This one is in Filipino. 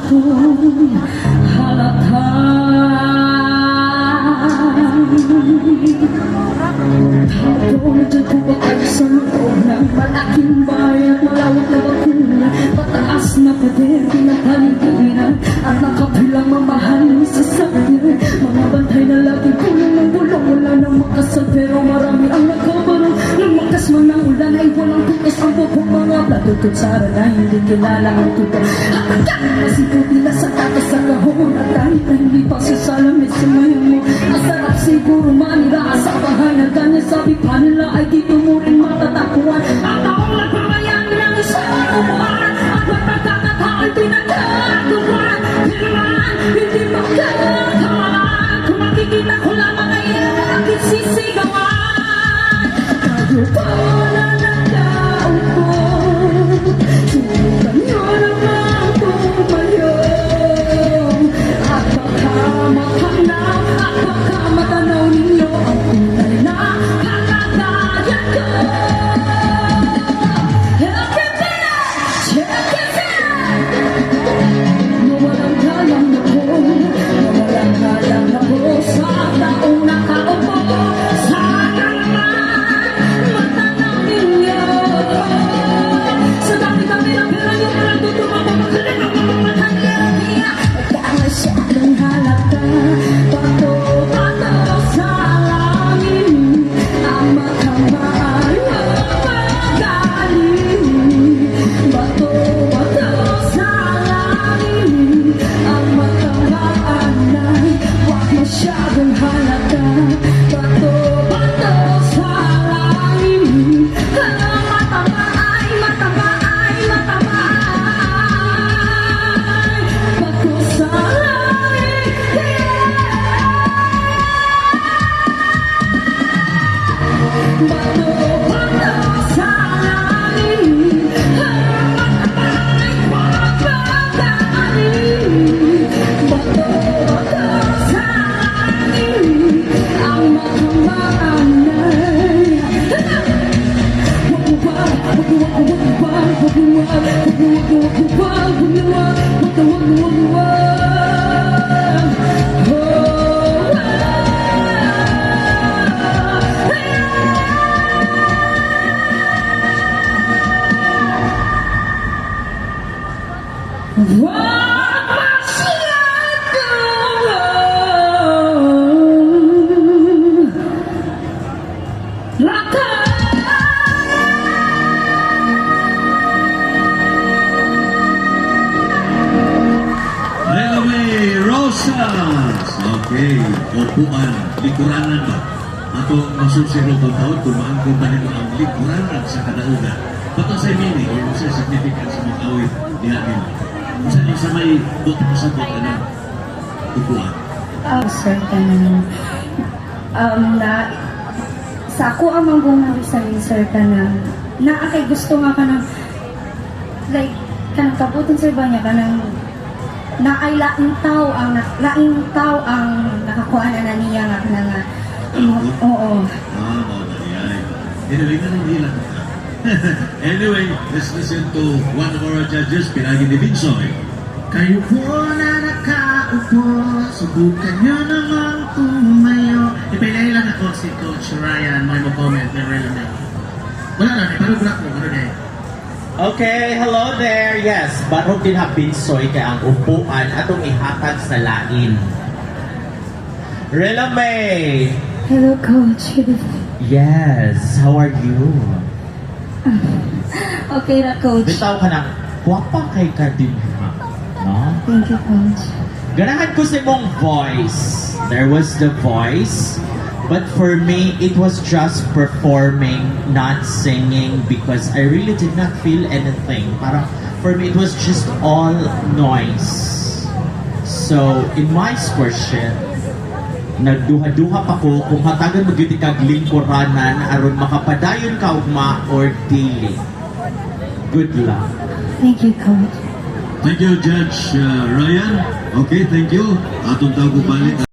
masyadong halata. Habang nagtutubak sa loob ng malaking bayan, malawak na bakuna, pataas na pader, pinapaligiran at nakapilang mamahaling sasakyan. Mga bantay na laging puno ng bulong, wala nang makasal pero marami ang nakabarong. Lumakas man ang ulan ay walang tutos ang bubong mga platutod sa na hindi kilala ang tuto. Hatagan masipot nila sa tatas sa kahon at kahit na hindi pa sasalamit sa mayon mo. Masarap siguro manira sa bahay na ganyan, sabi pa nila ay dito mo rin matatakuan. Ang taong nagpamayang ng isang umuan at magpagkakataon pinagkagawa. Pero naman hindi magkakawan kung makikita ko lamang ay aking sisigawan. Tayo pa na nagkaupo, subukan nyo namang tumayo. At baka mahanap at baka matanaw ninyo ang tunay na kalagayan ko. Check it out! Check it out! Nawalang galang ako, nawalang galang ako sa taong nakaupo. Sana naman matanaw ninyo. Sa dami-dami ng pera nyo, parang tutumama magaling ang mga mata niya. Kaya masyadong halata, bato-bato sa langit, ang matamaan magaling. Bato-bato sa langit, ang matamaan ay huwag masyadong halata. Bato-bato sa langit, ang matama ay matama ay matama ay bato sa langit. Bato-bato sa langit, ang matama ay magagaling. Bato-bato sa langit, ang matamaan ay Relame Rosas. Okay, upuan, likuranan ba? Atong masusiro ko taon kung maangkong pa nito ang likuranan sa kadaugan. Bato sa meaning o sa significance sa mga awit ni Amin. Sa may buto mo sa buto na upuan. Sir, na sa ako ang manggong sa sir ka na akay gusto nga ka ng like kanang kabutin sir ba niya ka ng na ay laing tao ang nakakuha na niya nga ka nga oo. Anyway, anyway, let's listen to one of our judges, Pinagi ni Vinsoy. Kayo po na nakaupo, subukan nyo namang tumayo. Ipilay lang ako si Coach Ryan, may mo-comment na relevant. Wala na, parang black mo, ano na Okay, hello there. Yes, barog din ha Binsoy kay ang upuan atong ihatag sa lain. Rela May. Hello, Coach. Yes, how are you? Okay na, Coach. Bitaw ka ng guwapa kay ka din ha. No? Thank you, Coach. Ganahan ko sa mong voice. There was the voice. But for me, it was just performing, not singing, because I really did not feel anything. Parang, for me, it was just all noise. So, in my question, nagduha-duha pa ko kung hatagan mo gyud kag lingkuranan aron makapadayon ka ugma or dili. Good luck. Thank you, Coach. Thank you, Judge Ryan. Okay, thank you. Atong tawag balik.